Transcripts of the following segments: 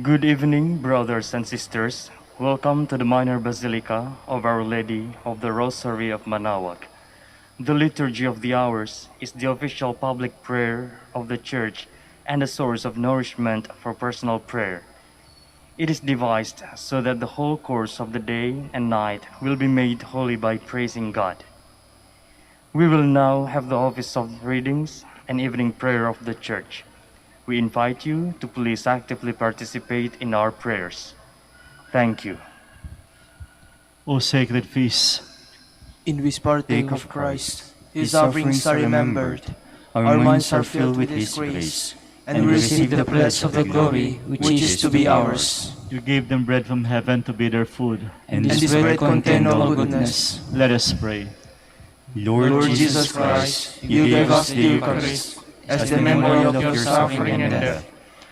Good evening, brothers and sisters. Welcome to the Minor Basilica of Our Lady of the Rosary of Manaoag. The Liturgy of the Hours is the official public prayer of the Church and a source of nourishment for personal prayer. It is devised so that the whole course of the day and night will be made holy by praising God. We will now have the office of readings and evening prayer of the Church. We invite you to please actively participate in our prayers. Thank you. O sacred feast, in which partake of Christ, His offerings are remembered, our minds are filled with His grace, and we receive the pledge of the glory which is to be ours. you gave them bread from heaven to be their food. And this bread contains all goodness. Let us pray. Lord Jesus Christ, you gave us the Eucharist as the memory of your suffering and death.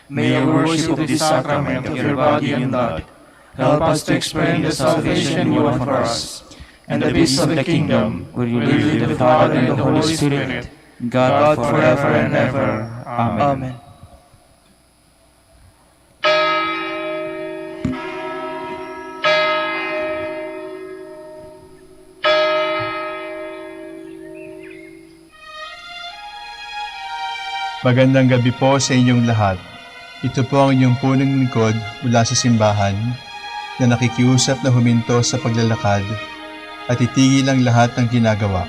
May our worship of this sacrament of your body and blood help us to experience the salvation you won for us, and the peace of the kingdom, where you live with the Father and the Holy Spirit, God forever and ever. Amen. Magandang gabi po sa inyong lahat. Ito po ang inyong punong lingkod mula sa simbahan na nakikiusap na huminto sa paglalakad at itigil ang lahat ng ginagawa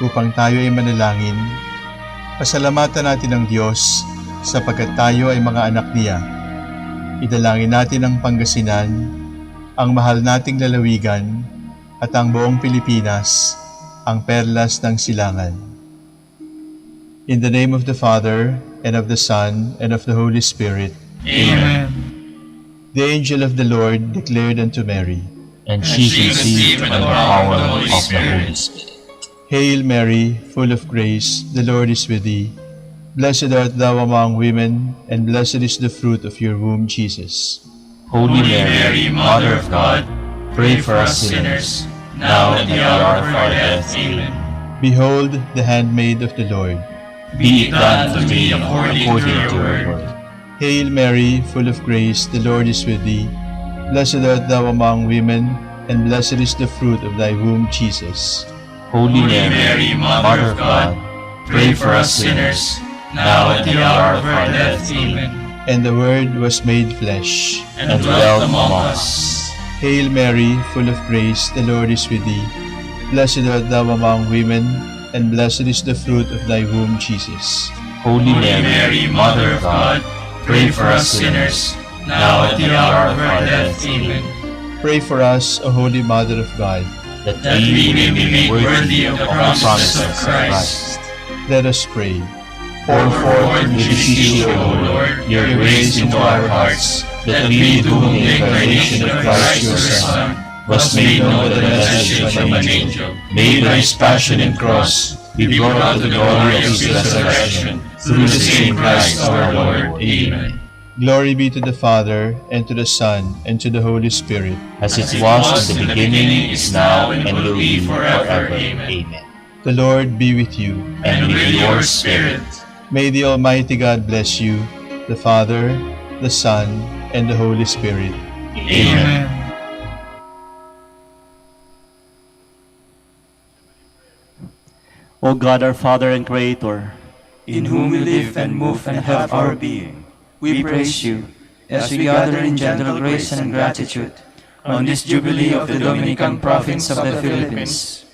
upang tayo ay manalangin. Pasalamatan natin ang Diyos sapagkat tayo ay mga anak niya. Idalangin natin ang Pangasinan, ang mahal nating lalawigan at ang buong Pilipinas, ang perlas ng silangan. In the name of the Father, and of the Son, and of the Holy Spirit. Amen. The angel of the Lord declared unto Mary, And she conceived by the power of the Holy Spirit. Hail Mary, full of grace, the Lord is with thee. Blessed art thou among women, and blessed is the fruit of your womb, Jesus. Holy Mary, Mother of God, pray for us sinners, now and at the hour of our death. Amen. Behold the handmaid of the Lord. Be it done to me according to your word. Hail Mary, full of grace, the Lord is with thee. Blessed art thou among women, and blessed is the fruit of thy womb, Jesus. Holy Mary, Mother of God, pray for us sinners, now and at the hour of our death. Amen. And the Word was made flesh, And dwelt among us. Hail Mary, full of grace, the Lord is with thee. Blessed art thou among women, and blessed is the fruit of thy womb, Jesus. Holy Mary, Mother of God, pray for us sinners, now and at the hour of our death. Amen. Pray for us, O Holy Mother of God. That we may be made worthy of the promises of Christ. Let us pray. Pour forth, we beseech you, O Lord, your grace into our hearts, that we, to whom the incarnation of Christ your Son was made known with the message from an angel, made by his passion and cross, be brought to the glory of his resurrection, through the same Christ our Lord. Amen. Glory be to the Father, and to the Son, and to the Holy Spirit. As it was in the beginning, is now, and will be forever. Amen. The Lord be with you. And with your spirit. May the Almighty God bless you, the Father, the Son, and the Holy Spirit. Amen. O God, our Father and Creator, In whom we live and move and have our being, we praise you as we gather in gentle grace and gratitude on this Jubilee of the Dominican Province of the Philippines.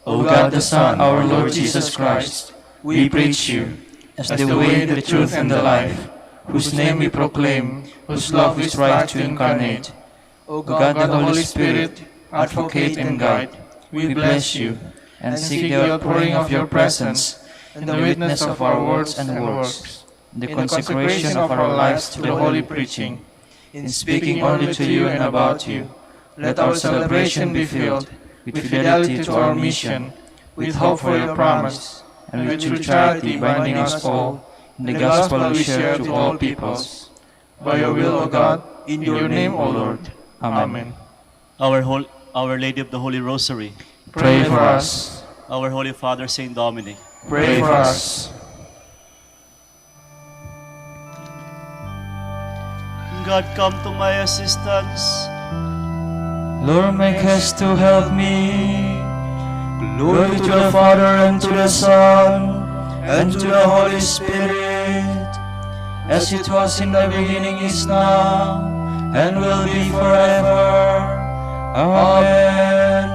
O God the Son, our Lord Jesus Christ, we praise you as the way, the truth, and the life, whose name we proclaim, whose love we strive to incarnate. O God the Holy Spirit, advocate and guide, we bless you and seek the outpouring of your presence and the witness of our words and works, the consecration of our lives to the holy preaching, in speaking only to you and about you. Let our celebration be filled with fidelity to our mission, with hope for your promise, and with true charity binding us all in the gospel we share to all peoples. By your will, O God, in your name, O Lord. Amen. Our Lady of the Holy Rosary, Pray for us. our Holy Father Saint Dominic, Pray for us. God, come to my assistance. Lord, make haste to help me. Glory to the Father, and to the Son, and to the Holy Spirit, as it was in the beginning, is now, and will be forever. Amen.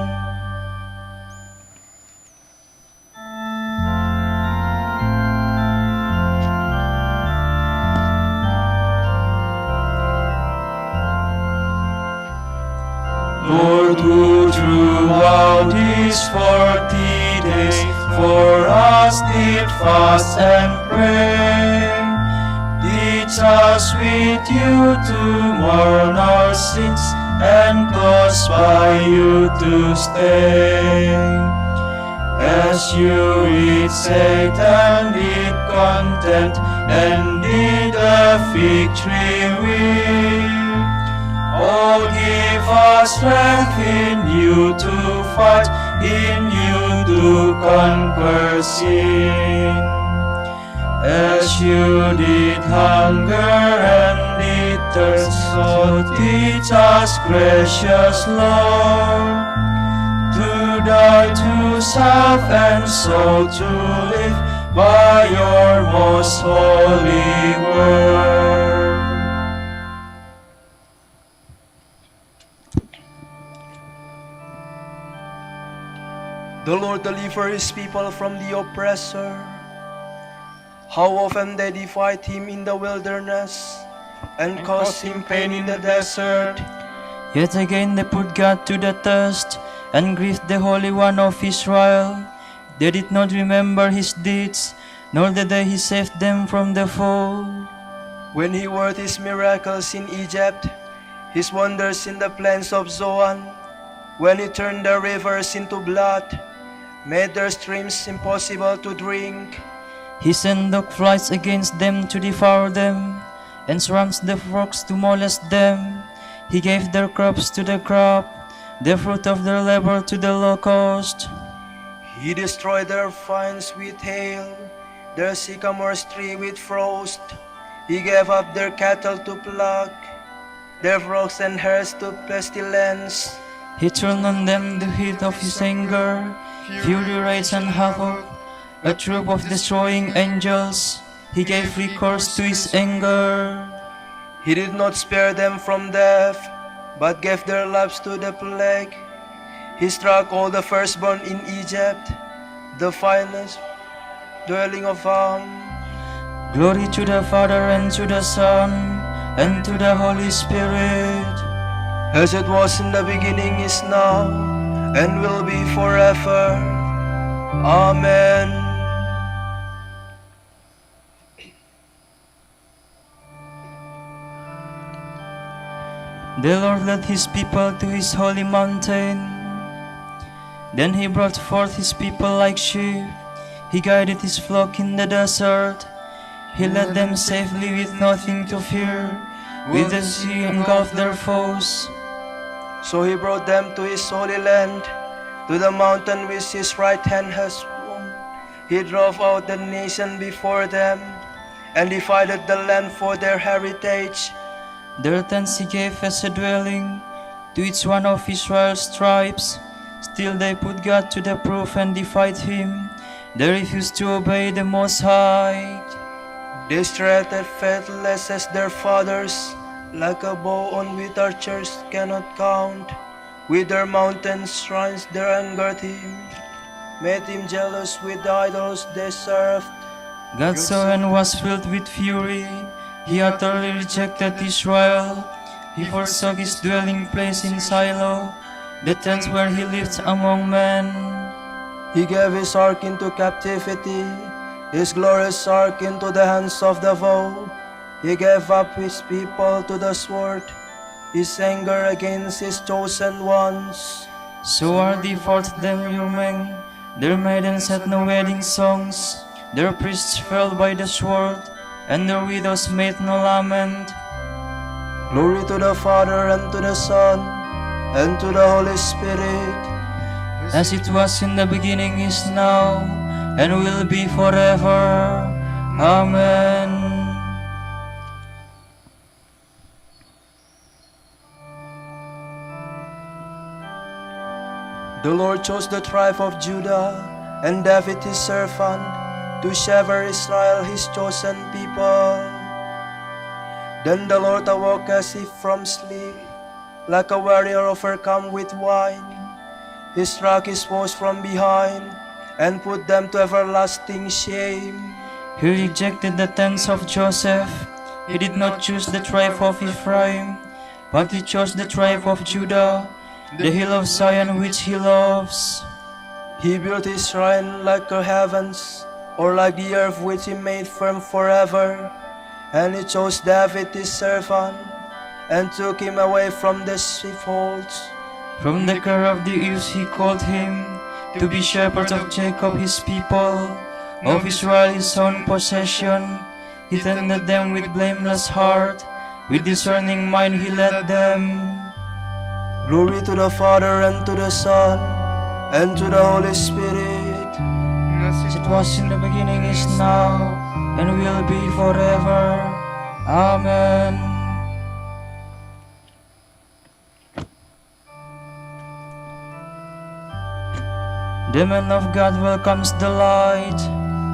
Lord, who throughout these 40 days for us did fast and pray, teach us with you to mourn our sins and cause by you to stay. As you with Satan did contend and did a victory win, oh, give us strength in you to fight, in you to conquer sin. As you did hunger and did thirst, so teach us, gracious Lord, to die to self and so to live by your most holy word. The Lord deliver his people from the oppressor. How often they defied him in the wilderness and caused him pain in the desert. Yet again they put God to the test and grieved the Holy One of Israel. They did not remember his deeds, nor the day he saved them from the foe. When he worked his miracles in Egypt, his wonders in the plains of Zoan, when he turned the rivers into blood, made their streams impossible to drink. He sent dog flies against them to devour them, and swarms the frogs to molest them. He gave their crops to the crop, the fruit of their labor to the locust. He destroyed their vines with hail, their sycamores tree with frost. He gave up their cattle to pluck, their flocks and herds to pestilence. He turned on them the heat of his anger, fury, rage, and havoc, a troop of destroying angels. He gave recourse to his anger. He did not spare them from death, but gave their lives to the plague. He struck all the firstborn in Egypt, the finest dwelling of Ham. Glory to the Father, and to the Son, and to the Holy Spirit, as it was in the beginning, is now, and will be forever. Amen. The Lord led his people to his holy mountain. Then he brought forth his people like sheep. He guided his flock in the desert. He led them safely with nothing to fear. With the sea engulfed their foes. So he brought them to his holy land, to the mountain which his right hand has won. He drove out the nation before them, and divided the land for their heritage. Their tents he gave as a dwelling to each one of Israel's tribes. Still they put God to the proof and defied him. They refused to obey the Most High. They strutted faithless as their fathers, like a bow on which archers cannot count. With their mountain shrines they angered him, made him jealous with the idols they served. God saw and was filled with fury. He utterly rejected Israel. He forsook his dwelling place in Shiloh, the tent where he lived among men. He gave his ark into captivity, his glorious ark into the hands of the foe. He gave up his people to the sword, his anger against his chosen ones. So are they forth them your men. Their maidens had no wedding songs. Their priests fell by the sword, and their widows made no lament. Glory to the Father, and to the Son, and to the Holy Spirit, as it was in the beginning, is now, and will be forever. Amen. The Lord chose the tribe of Judah and David his servant to shepherd Israel his chosen people. Then the Lord awoke as if from sleep, like a warrior overcome with wine. He struck his foes from behind and put them to everlasting shame. He rejected the tents of Joseph. He did not choose the tribe of Ephraim, but he chose the tribe of Judah, the hill of Zion which he loves. He built his shrine like the heavens, or like the earth which he made firm forever. And he chose David his servant, and took him away from the sheepfolds. From the care of the east he called him, to be shepherd of Jacob his people, of Israel his own possession. He tended them with blameless heart, with discerning mind he led them. Glory to the Father, and to the Son, and to the Holy Spirit. As it was in the beginning, is now, and will be forever. Amen. The man of God welcomes the light,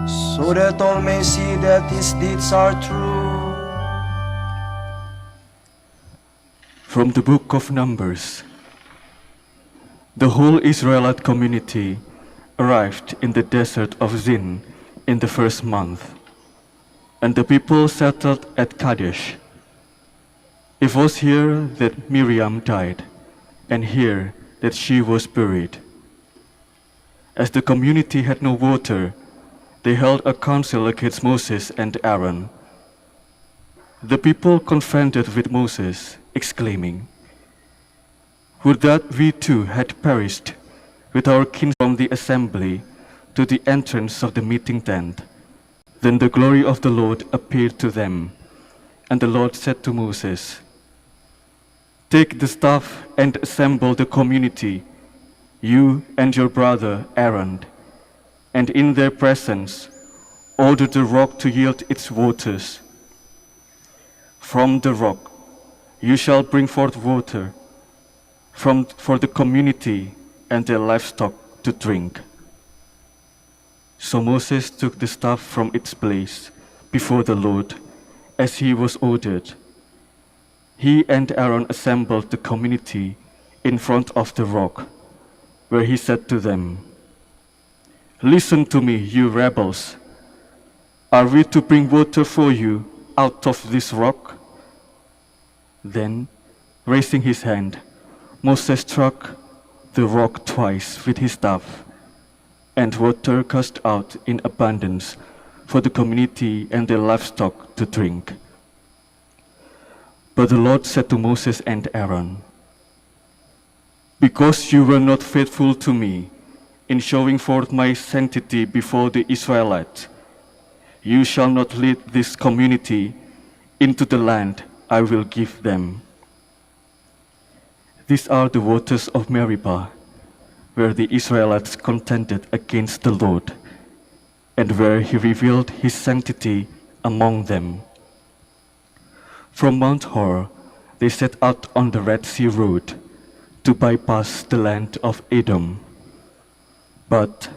so that all may see that his deeds are true. From the book of Numbers. The whole Israelite community arrived in the desert of Zin in the first month, and the people settled at Kadesh. It was here that Miriam died, and here that she was buried. As the community had no water, they held a council against Moses and Aaron. The people confronted with Moses, exclaiming, "Would that we too had perished with our kin from the assembly to the entrance of the meeting tent." Then the glory of the Lord appeared to them, and the Lord said to Moses, "Take the staff and assemble the community, you and your brother Aaron, and in their presence order the rock to yield its waters. From the rock you shall bring forth water for the community and their livestock to drink." So Moses took the staff from its place before the Lord, as he was ordered. He and Aaron assembled the community in front of the rock, where he said to them, "Listen to me, you rebels. Are we to bring water for you out of this rock?" Then, raising his hand, Moses struck the rock twice with his staff, and water gushed out in abundance for the community and their livestock to drink. But the Lord said to Moses and Aaron, "Because you were not faithful to me in showing forth my sanctity before the Israelites, you shall not lead this community into the land I will give them." These are the waters of Meribah, where the Israelites contended against the Lord, and where he revealed his sanctity among them. From Mount Hor, they set out on the Red Sea road to bypass the land of Edom. But,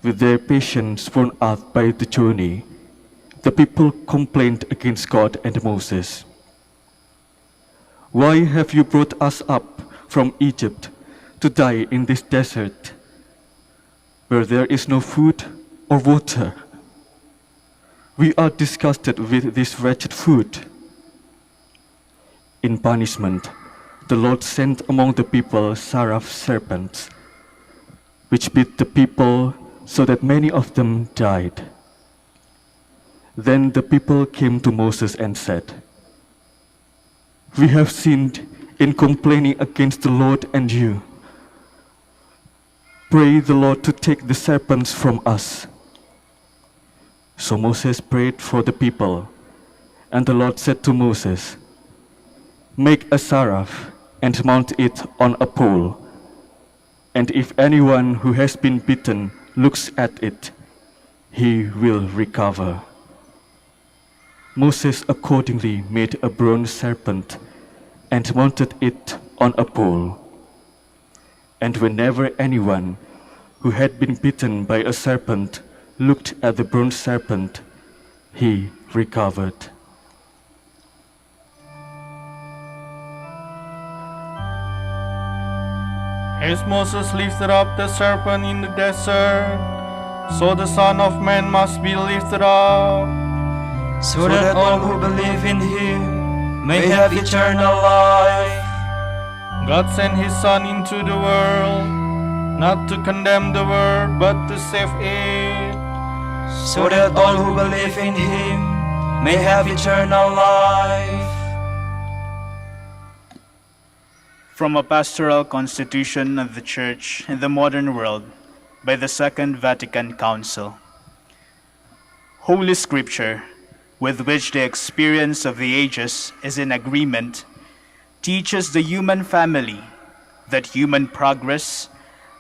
with their patience worn out by the journey, the people complained against God and Moses. "Why have you brought us up from Egypt to die in this desert, where there is no food or water? We are disgusted with this wretched food." In punishment, the Lord sent among the people seraph serpents, which bit the people so that many of them died. Then the people came to Moses and said, "We have sinned in complaining against the Lord and you. Pray the Lord to take the serpents from us." So Moses prayed for the people, and the Lord said to Moses, "Make a seraph and mount it on a pole, and if anyone who has been bitten looks at it, he will recover." Moses accordingly made a bronze serpent and mounted it on a pole. And whenever anyone who had been bitten by a serpent looked at the bronze serpent, he recovered. As Moses lifted up the serpent in the desert, so the Son of Man must be lifted up, so that all who believe in him may have eternal life. God sent his Son into the world, not to condemn the world, but to save it. So that all who believe in him may have eternal life. From a Pastoral Constitution of the Church in the Modern World by the Second Vatican Council. Holy Scripture, with which the experience of the ages is in agreement, teaches the human family that human progress,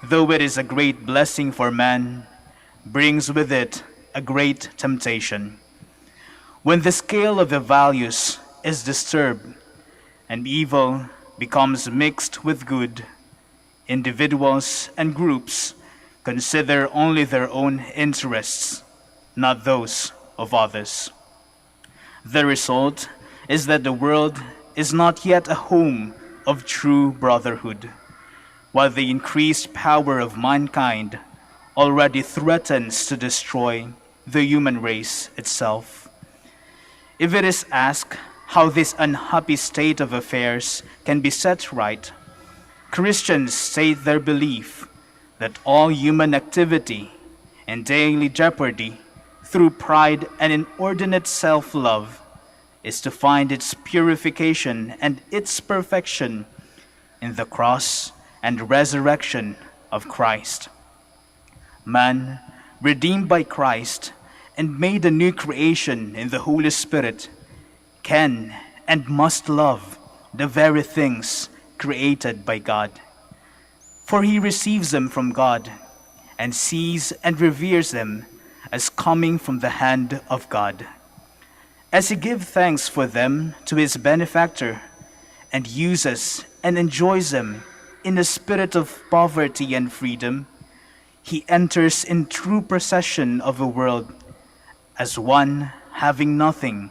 though it is a great blessing for man, brings with it a great temptation. When the scale of the values is disturbed and evil becomes mixed with good, individuals and groups consider only their own interests, not those of others. The result is that the world is not yet a home of true brotherhood, while the increased power of mankind already threatens to destroy the human race itself. If it is asked how this unhappy state of affairs can be set right, Christians state their belief that all human activity and daily jeopardy through pride and inordinate self-love is to find its purification and its perfection in the cross and resurrection of Christ. Man, redeemed by Christ and made a new creation in the Holy Spirit, can and must love the very things created by God. For he receives them from God and sees and reveres them as coming from the hand of God. As he gives thanks for them to his benefactor and uses and enjoys them in a spirit of poverty and freedom, he enters in true possession of the world as one having nothing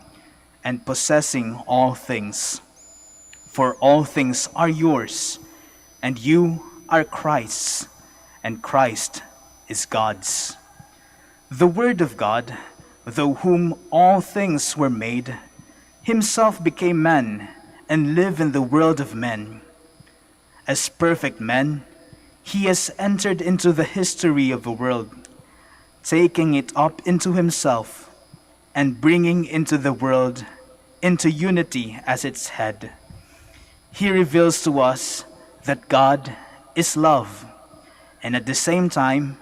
and possessing all things. For all things are yours, and you are Christ's, and Christ is God's. The Word of God, through whom all things were made, himself became man and lived in the world of men. As perfect man, he has entered into the history of the world, taking it up into himself and bringing into the world into unity as its head. He reveals to us that God is love, and at the same time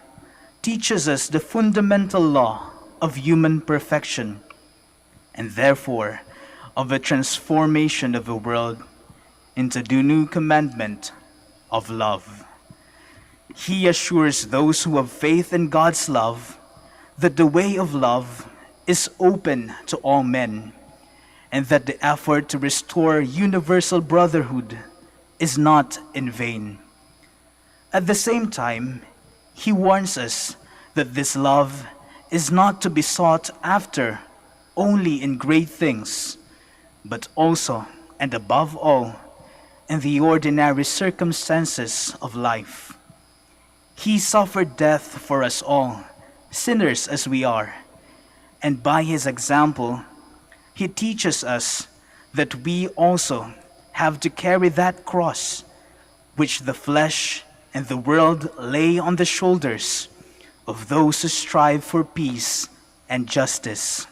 teaches us the fundamental law of human perfection, and therefore of the transformation of the world into the new commandment of love. He assures those who have faith in God's love that the way of love is open to all men, and that the effort to restore universal brotherhood is not in vain. At the same time, he warns us that this love is not to be sought after only in great things, but also and above all in the ordinary circumstances of life. He suffered death for us all, sinners as we are, and by his example, he teaches us that we also have to carry that cross which the flesh and the world lay on the shoulders of those who strive for peace and justice.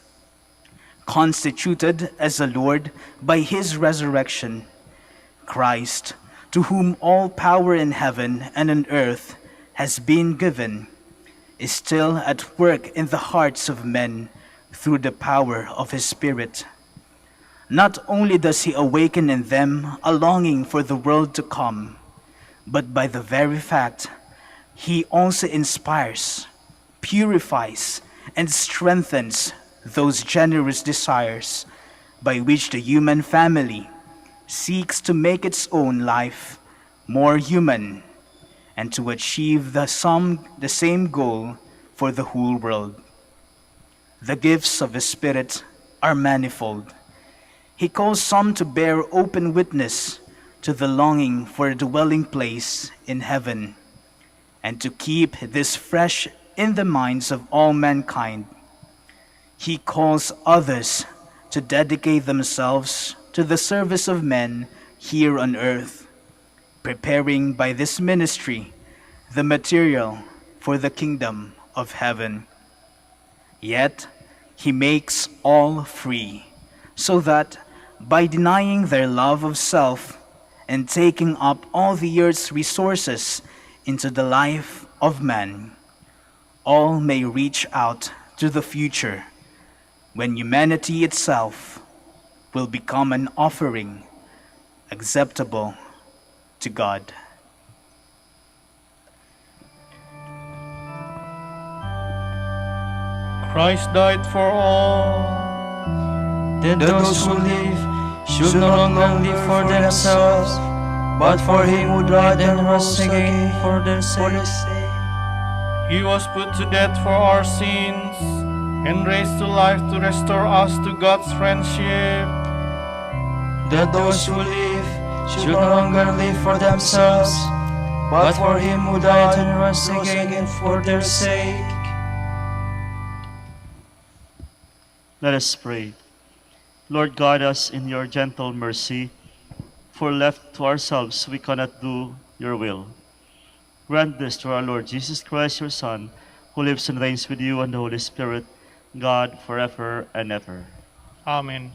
Constituted as a Lord by his resurrection, Christ, to whom all power in heaven and on earth has been given, is still at work in the hearts of men through the power of his Spirit. Not only does he awaken in them a longing for the world to come, but by the very fact, he also inspires, purifies, and strengthens those generous desires by which the human family seeks to make its own life more human and to achieve the same goal for the whole world. The gifts of the Spirit are manifold. He calls some to bear open witness to the longing for a dwelling place in heaven, and to keep this fresh in the minds of all mankind. He calls others to dedicate themselves to the service of men here on earth, preparing by this ministry the material for the kingdom of heaven. Yet he makes all free, so that by denying their love of self and taking up all the earth's resources into the life of man, all may reach out to the future when humanity itself will become an offering acceptable to God. Christ died for all. That those who live should no longer live for themselves, but for him who died and rose again for their sake. He was put to death for our sins and raised to life to restore us to God's friendship. That those who live should no longer live for themselves, but for him who died and rose again for their sake. Let us pray. Lord, guide us in your gentle mercy, for left to ourselves we cannot do your will. Grant this to our Lord Jesus Christ, your Son, who lives and reigns with you and the Holy Spirit, God, forever and ever. Amen.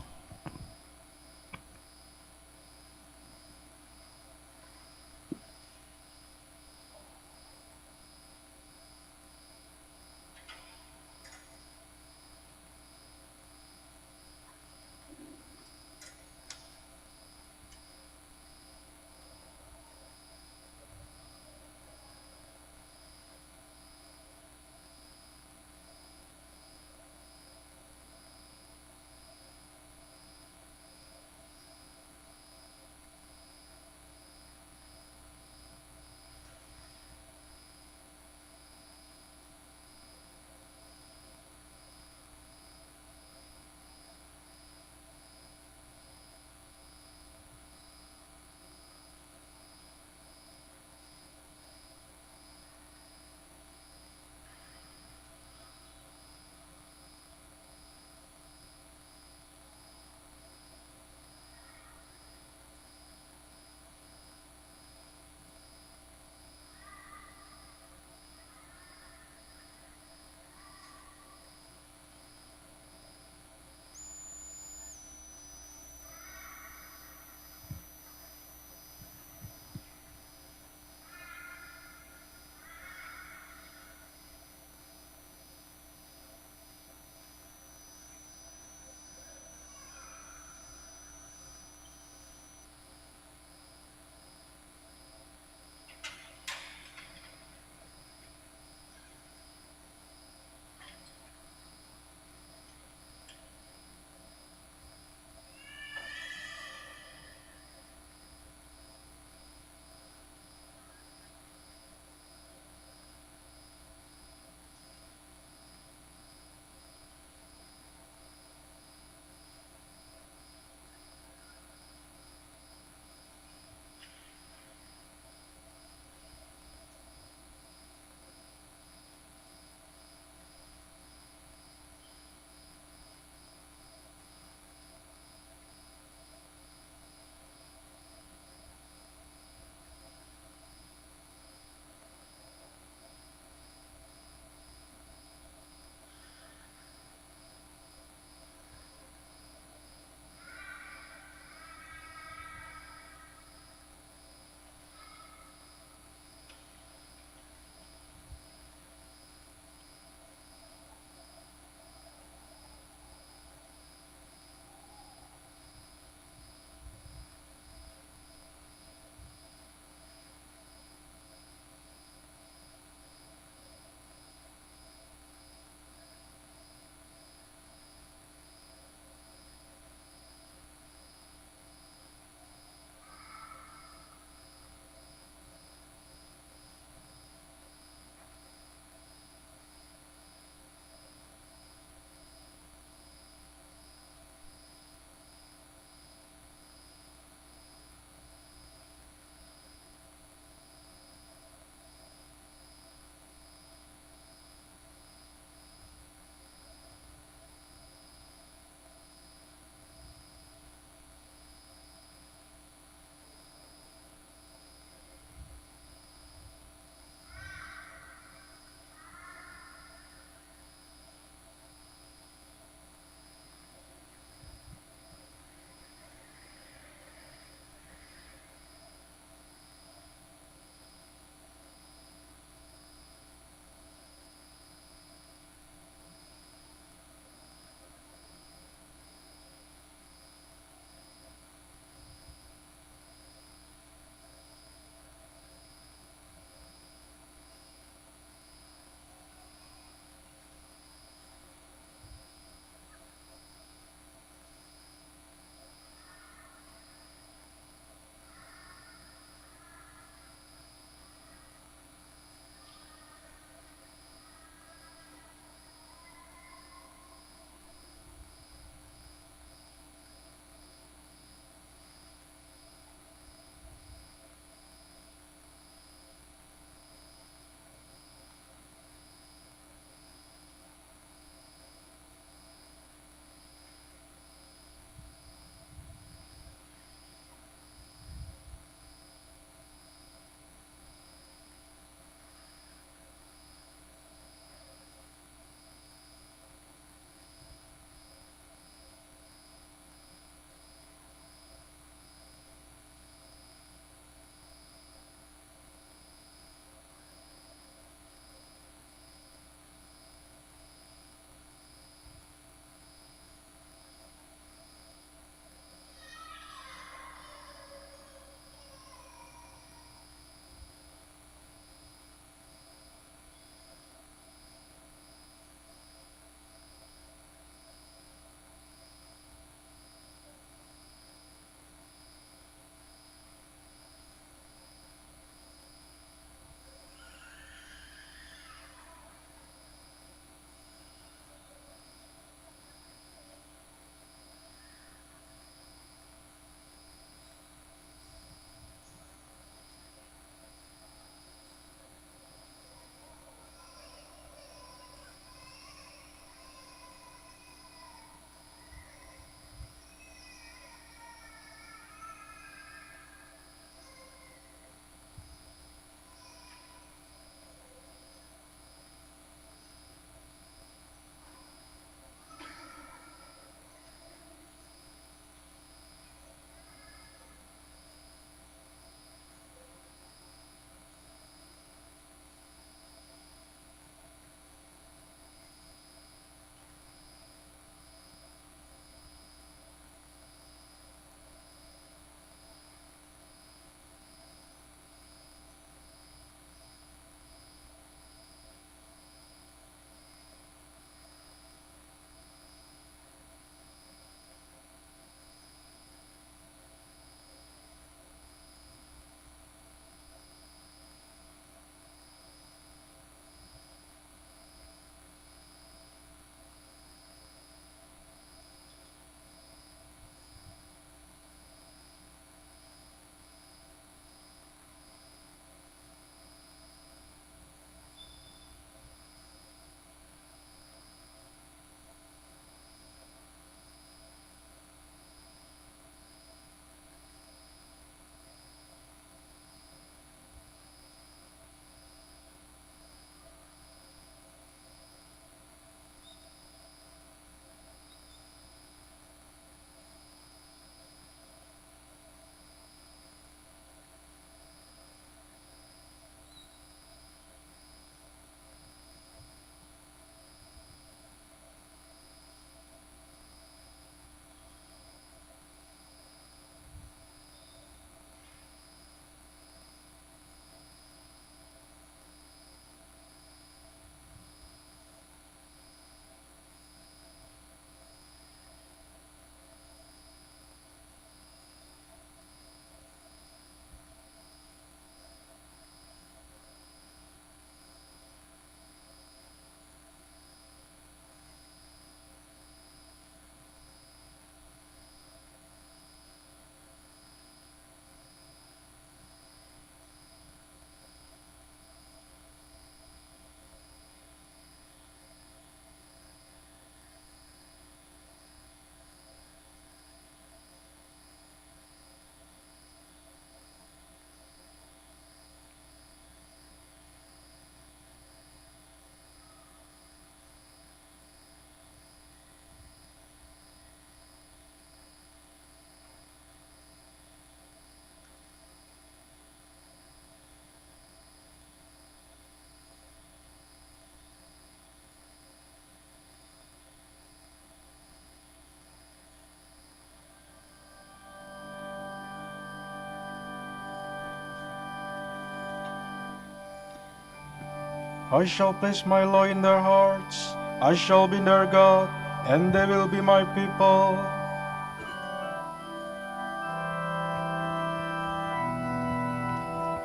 I shall place my law in their hearts. I shall be their God, and they will be my people.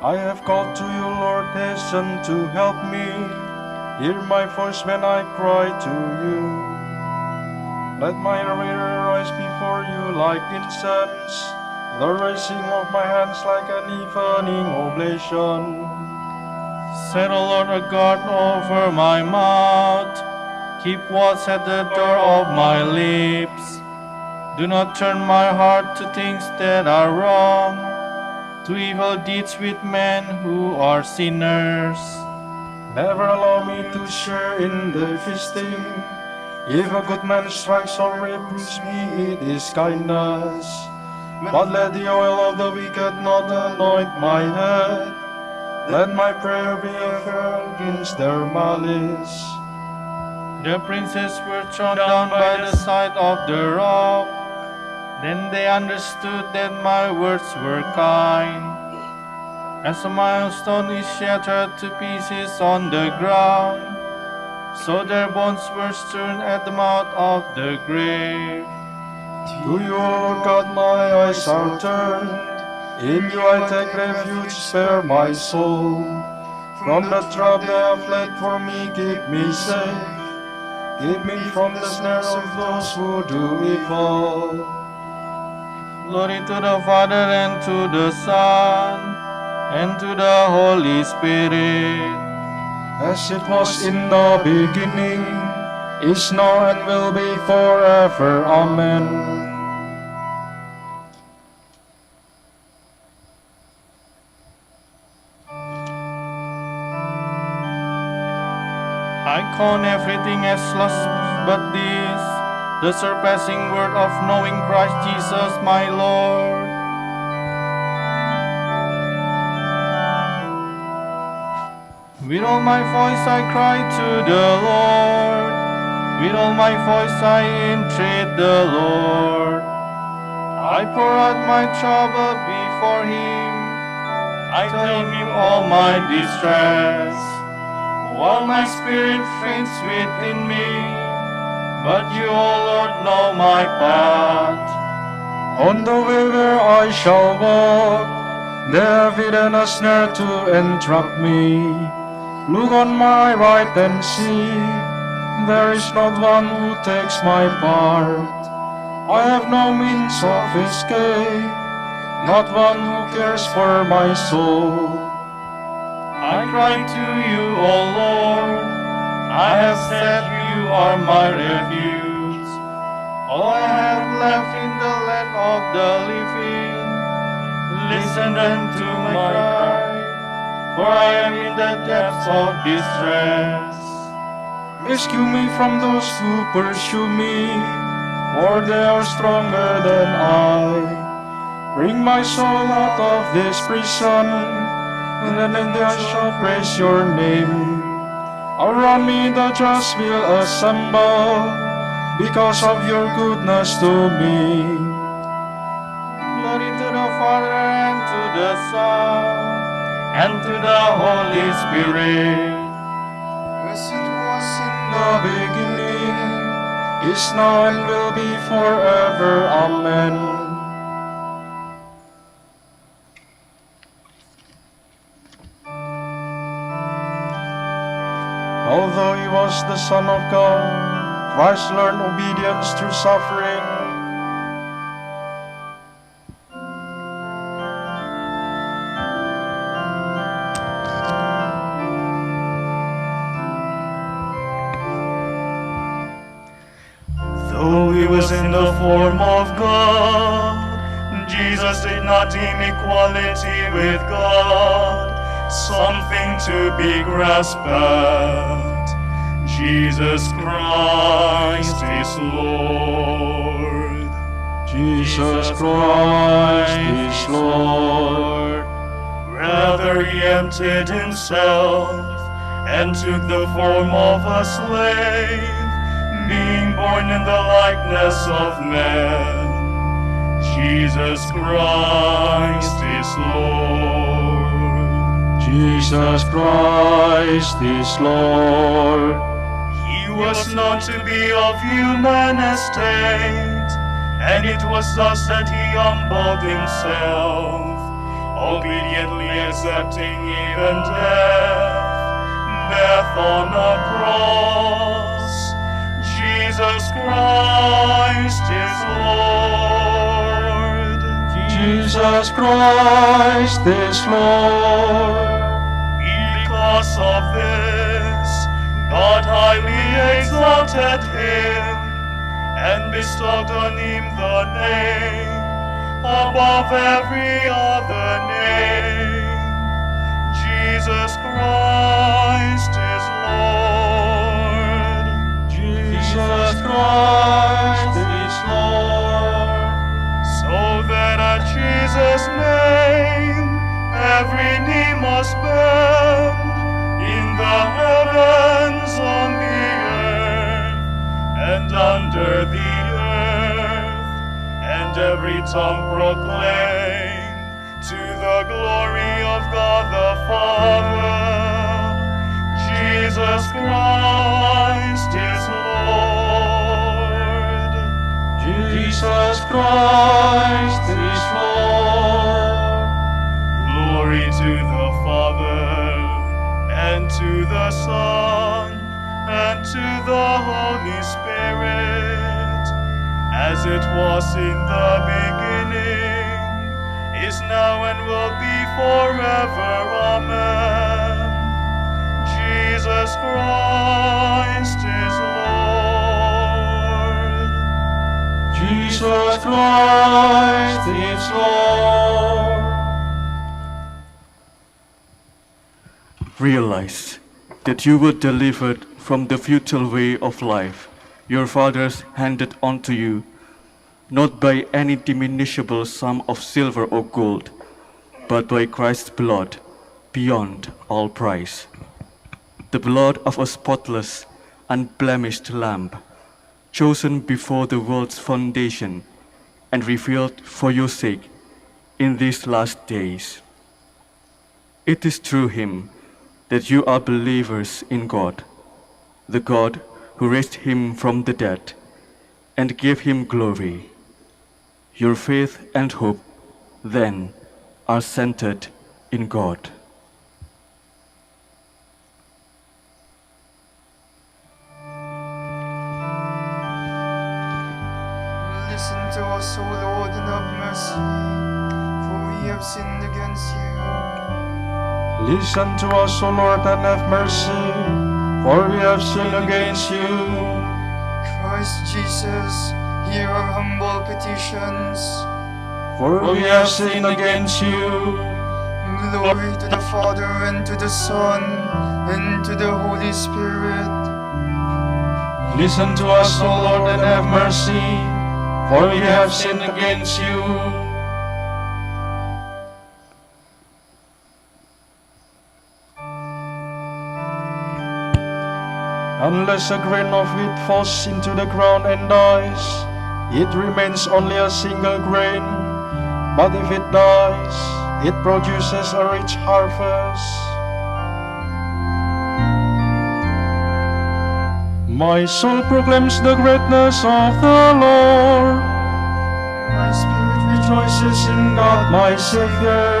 I have called to you, Lord, hasten to help me. Hear my voice when I cry to you. Let my prayer rise before you like incense, the raising of my hands like an evening oblation. Set, O Lord, a guard over my mouth. Keep watch at the door of my lips. Do not turn my heart to things that are wrong, to evil deeds with men who are sinners. Never allow me to share in the feasting. If a good man strikes or reproves me, it is kindness. But let the oil of the wicked not anoint my head. Let my prayer be ever against their malice. The princes were thrown down by the side of the rock. Then they understood that my words were kind. As a milestone is shattered to pieces on the ground, so their bones were strewn at the mouth of the grave. To you, O God, my eyes are turned. In you I take refuge, spare my soul. From the trap they have laid for me, keep me safe. Keep me from the snares of those who do evil. Glory to the Father, and to the Son, and to the Holy Spirit. As it was in the beginning, is now, and will be forever. Amen. I count everything as loss but this, the surpassing word of knowing Christ Jesus my Lord. With all my voice I cry to the Lord. With all my voice I entreat the Lord. I pour out my trouble before Him. I tell Him all my distress. While my spirit faints within me, but you, O Lord, know my path. On the way where I shall walk, they have hidden a snare to entrap me. Look on my right and see, there is not one who takes my part. I have no means of escape, not one who cares for my soul. I cry to you, O Lord. I have said you are my refuge. All I have left in the land of the living. Listen unto my cry, for I am in the depths of distress. Rescue me from those who pursue me, for they are stronger than I. Bring my soul out of this prison, and then I shall praise your name. Around me the just will assemble, because of your goodness to me. Glory to the Father, and to the Son, and to the Holy Spirit. As it was in the beginning, is now, and will be forever. Amen. Although he was the Son of God, Christ learned obedience through suffering. Though he was in the form of God, Jesus did not deem equality with God something to be grasped at. Jesus Christ is Lord. Jesus Christ is Lord. Rather he emptied himself and took the form of a slave, being born in the likeness of men. Jesus Christ is Lord. Jesus Christ is Lord. He was known to be of human estate, and it was thus that he humbled himself, obediently accepting even death on a cross. Jesus Christ is Lord. Jesus Christ is Lord. Because of this, God highly exalted him and bestowed on him the name above every other name. Jesus Christ is Lord. Jesus Christ is Lord. So that at Jesus' name every knee must bend, in the heavens, on the earth, and under the earth, and every tongue proclaim to the glory of God the Father, Jesus Christ is Lord. Jesus Christ is Lord. Glory to the Father, and to the Son, and to the Holy Spirit, as it was in the beginning, is now, and will be forever. Amen. Jesus Christ is Lord. Jesus Christ is Lord. Realize that you were delivered from the futile way of life your fathers handed on to you, not by any diminishable sum of silver or gold, but by Christ's blood, beyond all price. The blood of a spotless, unblemished lamb, chosen before the world's foundation and revealed for your sake in these last days. It is through him that you are believers in God, the God who raised him from the dead and gave him glory. Your faith and hope, then, are centered in God. Listen to us, O Lord, and have mercy, for we have sinned against you. Listen to us, O Lord, and have mercy, for we have sinned against you. Christ Jesus, hear our humble petitions. For we have sinned against you. Glory to the Father, and to the Son, and to the Holy Spirit. Listen to us, O Lord, and have mercy, for we have sinned against you. Unless a grain of wheat falls into the ground and dies, it remains only a single grain. But if it dies, it produces a rich harvest. My soul proclaims the greatness of the Lord. My spirit Rejoices in God my Savior,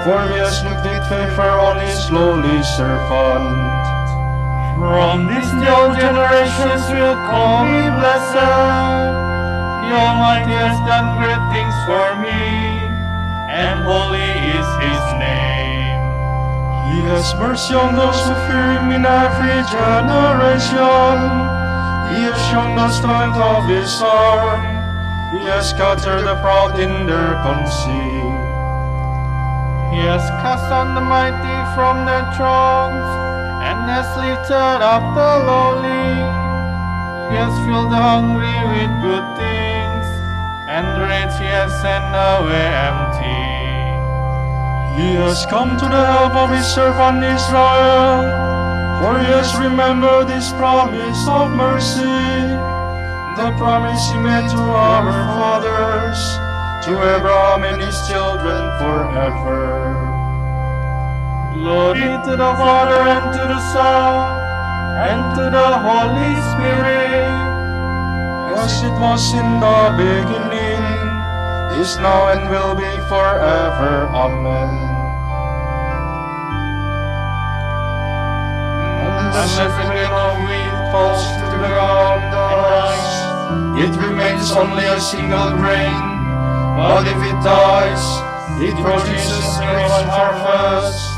for he has looked with favor on his lowly servant. From this young generations will call me blessed. The Almighty has done great things for me, and holy is his name. He has mercy on those who fear him in every generation. He has shown the strength of his arm. He has scattered the proud in their conceit. He has cast down the mighty from their thrones, and has lifted up the lowly. He has filled the hungry with good things, and the rich he has sent away empty. He has come to the help of his servant Israel, for he has remembered his promise of mercy, the promise he made to our fathers, to Abraham and his children forever. Glory to the Father, and to the Son, and to the Holy Spirit, as it was in the beginning, is now, and will be forever. Amen. Unless every grain of wheat falls to the ground and dies, it remains only a single grain. But if it dies, it produces a great harvest.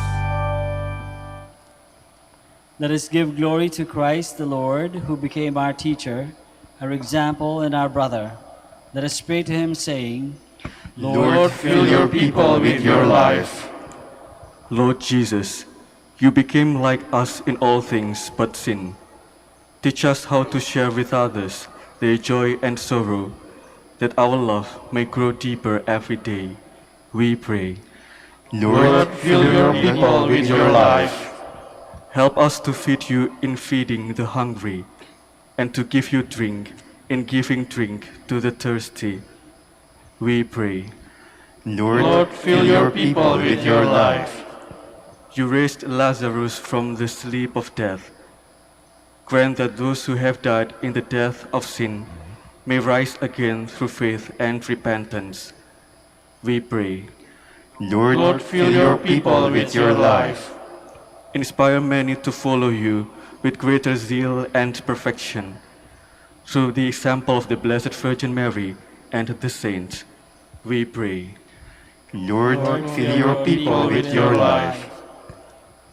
Let us give glory to Christ the Lord, who became our teacher, our example, and our brother. Let us pray to him, saying, Lord, fill your people with your life. Lord Jesus, you became like us in all things but sin. Teach us how to share with others their joy and sorrow, that our love may grow deeper every day. We pray. Lord, fill your people with your life. Help us to feed you in feeding the hungry, and to give you drink in giving drink to the thirsty. We pray. Lord, fill your people with your life. You raised Lazarus from the sleep of death. Grant that those who have died in the death of sin may rise again through faith and repentance. We pray. Lord, fill your people with your life. Inspire many to follow you with greater zeal and perfection. Through the example of the Blessed Virgin Mary and the saints, we pray. Lord, fill your people with your life.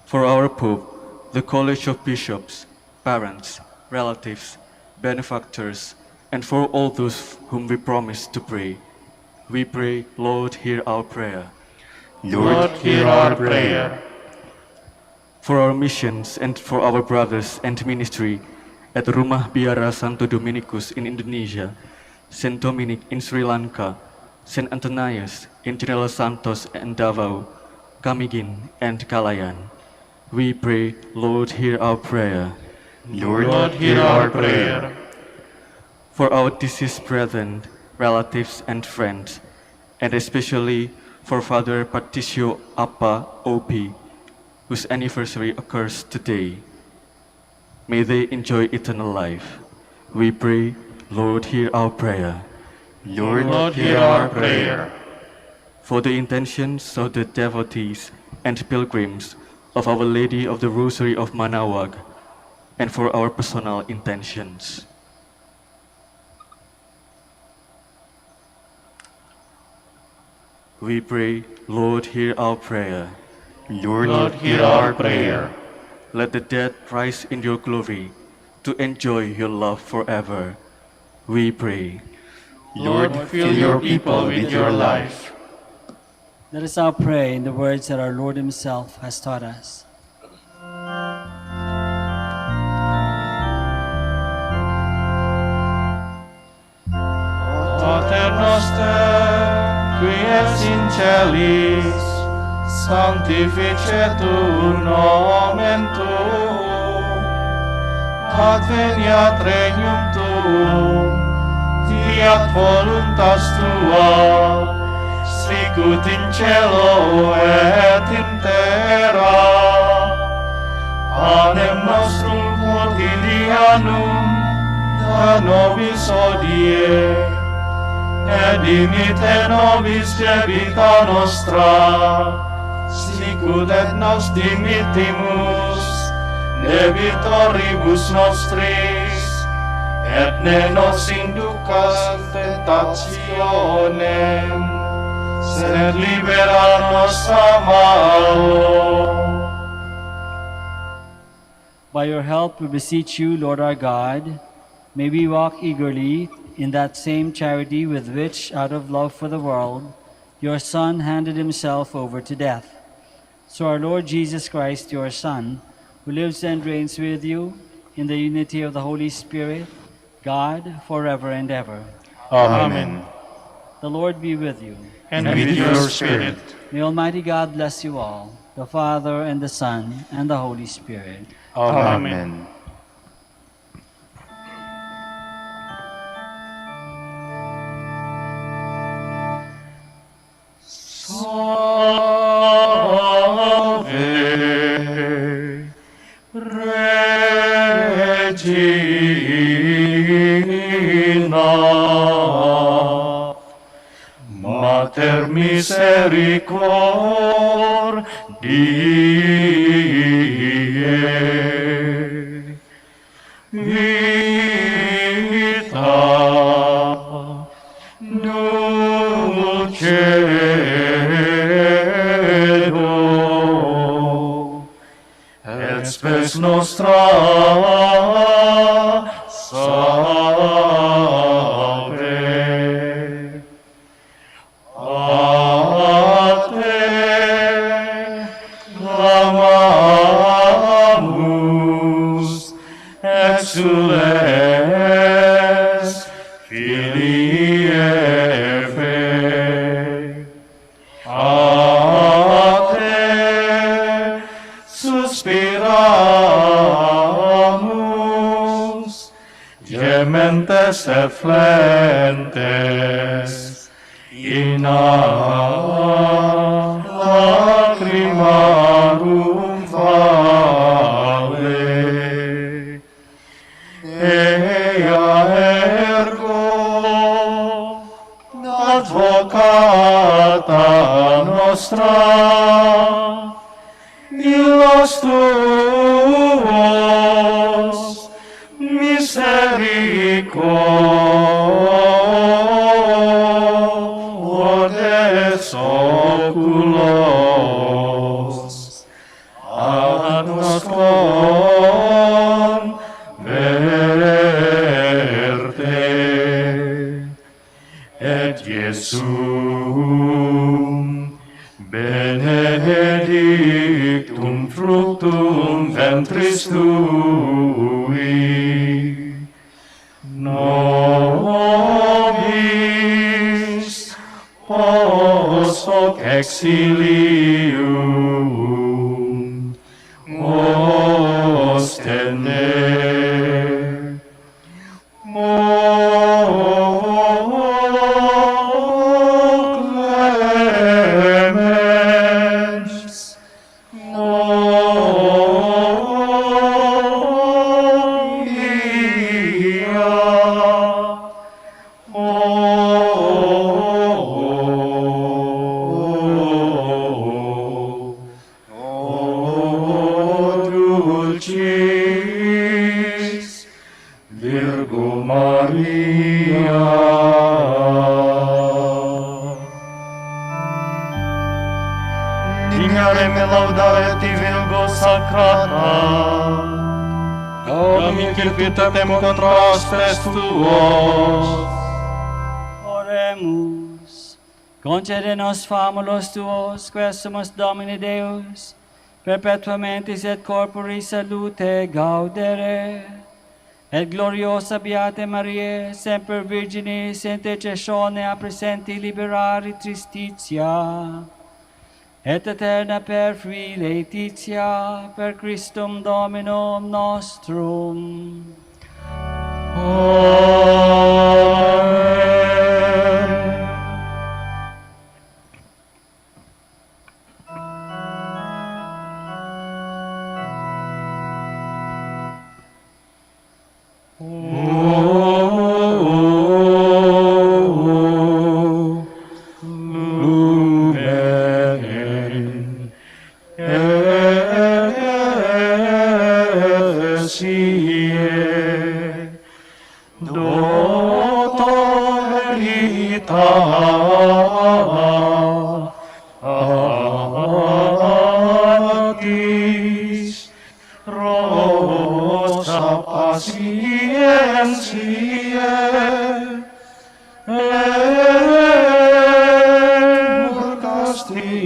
For our Pope, the College of Bishops, parents, relatives, benefactors, and for all those whom we promise to pray, we pray, Lord, hear our prayer. Lord, hear our prayer. For our missions and for our brothers and ministry at Rumah Biara Santo Dominicus in Indonesia, Saint Dominic in Sri Lanka, Saint Antonius in General Santos and Davao, Camiguin and Calayan, we pray, Lord, hear our prayer. Lord, hear our prayer. For our deceased brethren, relatives, and friends, and especially for Father Patricio Apa Opi, whose anniversary occurs today, may they enjoy eternal life. We pray, Lord, hear our prayer. Lord, hear our prayer. For the intentions of the devotees and pilgrims of Our Lady of the Rosary of Manaoag, and for our personal intentions. We pray, Lord, hear our prayer. Lord, hear our prayer. Let the dead rise in your glory to enjoy your love forever. We pray. Lord, fill your people with your life. Let us now pray in the words that our Lord himself has taught us. Pater noster, qui es in celis, sanctificetur nomen tuum, adveniat regnum tuum, fiat voluntas tua, sicut in cielo et in terra. Panem nostrum quotidianum da nobis hodie, et dimitte nobis debita nostra, sicut et nos dimittimus debitoribus nostris, et ne nos inducas in tentationem, sed libera nos a malo. By your help, we beseech you, Lord our God, may we walk eagerly in that same charity with which, out of love for the world, your Son handed himself over to death. So our Lord Jesus Christ, your Son, who lives and reigns with you in the unity of the Holy Spirit, God, forever and ever. Amen. The Lord be with you. And with your spirit. May Almighty God bless you all, the Father, and the Son, and the Holy Spirit. Amen. Salve Mater misericordiae, vita dulcedo, et spes nostra salve. A te clamamus, exules Filii Eve. A te suspiramus, gementes et flentes, in lacrimarum vale. Ea ergo advocata nostra, illos tuos misericordes oculos ad nos converte, et Iesum benedictum fructum ventris tui, nobis post hoc exilium ostende. Clemens Dulcis Virgo Maria. Dignare me laudare ti Virgo Sacrata, Domicil pietate contrastes tuos. Oremus. Concede nos famulos tuos, quesumus Domini Deus, perpetuamentis et corpori salute gaudere, et gloriosa Beate Mariae, semper Virginis, intercessione a presenti liberari tristitia, et eterna per Filii Laetitia, per Christum Dominum nostrum. Lumen Esiae, Doto veritatis, rosa patientiae, et castitatis,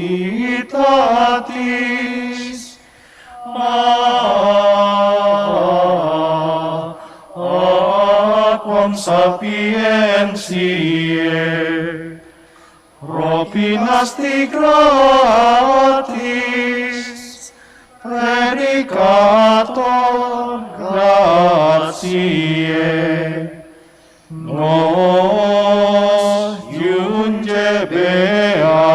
aquam sapientiae, propinasti gratis, predicator gratiae, nos iunge beatis.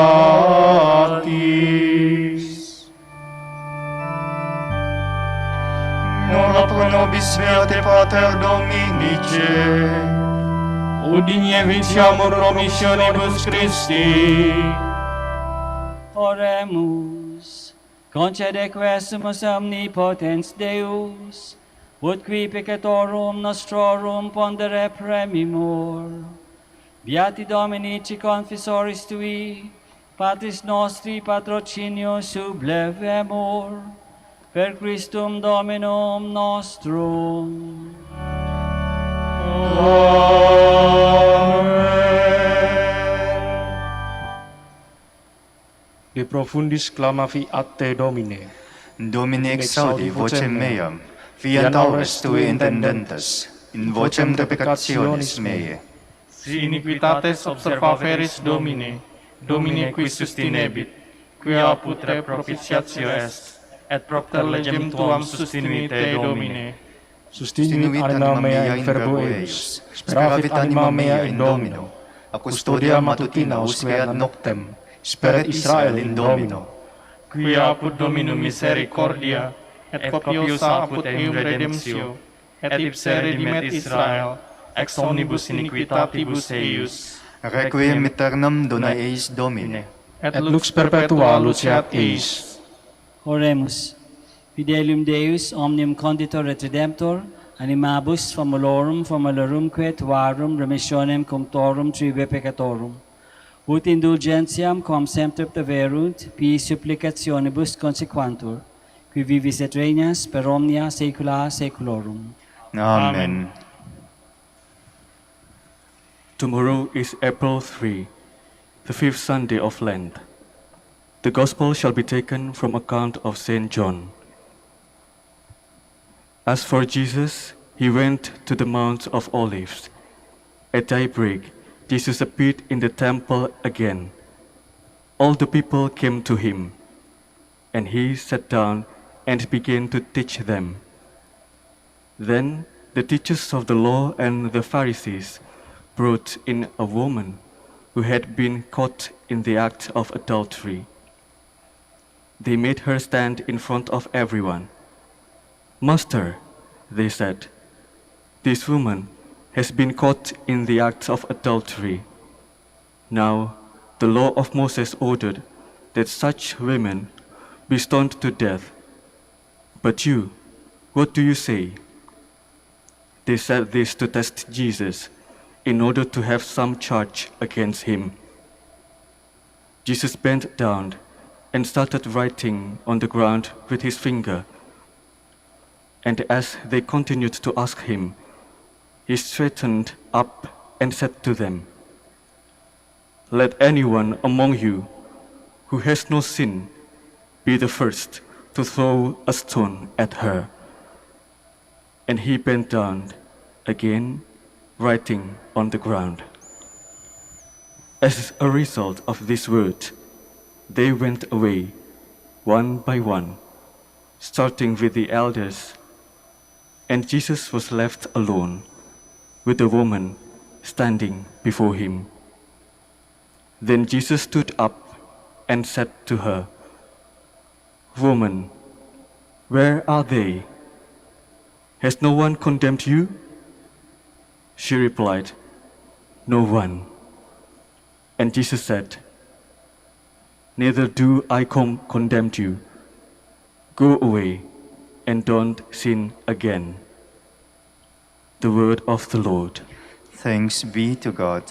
Nora pro nobis beata te Pater Dominice, udinievitiamur promissionibus Christi. Oremus. Concede quesumus omnipotens Deus, ut qui peccatorum nostrorum pondere premimur. Beati Dominici confessoris tui, Patris nostri patrocinio sublevemur, per Christum Dominum nostrum. De profundis clamavi a te, Domine. Domine exaudi vocem meam, fiat aures tui intendentes, in vocem deprecationis mei. Si iniquitates observaveris Domine, Domine qui sustinebit, quia putre propitiatio est, et propter legem tuam sustinuite, Domine. Sustinuit anima mea in verbo eius, speravit anima mea in Domino, a custodia matutina usque ad noctem, speret Israel in Domino. Quia apud Domino misericordia, et copiosa apud eum redemptio, et ipse redimet Israel, ex omnibus iniquitatibus eius. Requiem aeternam dona eis Domine, Et lux perpetua luceat eis. Oremus. Fidelium Deus, omnium conditor et redemptor, animabus famulorum famulorumque tuarum remissionem cunctorum tribe peccatorum. Ut indulgentiam quam semper preverunt, pii supplicationibus consequantur, qui vivis et regnas per omnia saecula saeculorum. Amen. Tomorrow is April 3, the fifth Sunday of Lent. The Gospel shall be taken from account of St. John. As for Jesus, he went to the Mount of Olives. At daybreak, Jesus appeared in the temple again. All the people came to him, and he sat down and began to teach them. Then the teachers of the law and the Pharisees brought in a woman who had been caught in the act of adultery. They made her stand in front of everyone. "Master," they said, "this woman has been caught in the act of adultery. Now, the law of Moses ordered that such women be stoned to death. But you, what do you say?" They said this to test Jesus, in order to have some charge against him. Jesus bent down and started writing on the ground with his finger. And as they continued to ask him, he straightened up and said to them, "Let anyone among you who has no sin be the first to throw a stone at her." And he bent down again, writing on the ground. As a result of this word, they went away, one by one, starting with the elders, and Jesus was left alone, with the woman standing before him. Then Jesus stood up and said to her, "Woman, where are they? Has no one condemned you?" She replied, "No one." And Jesus said, "Neither do I condemn you. Go away and don't sin again." The word of the Lord. Thanks be to God.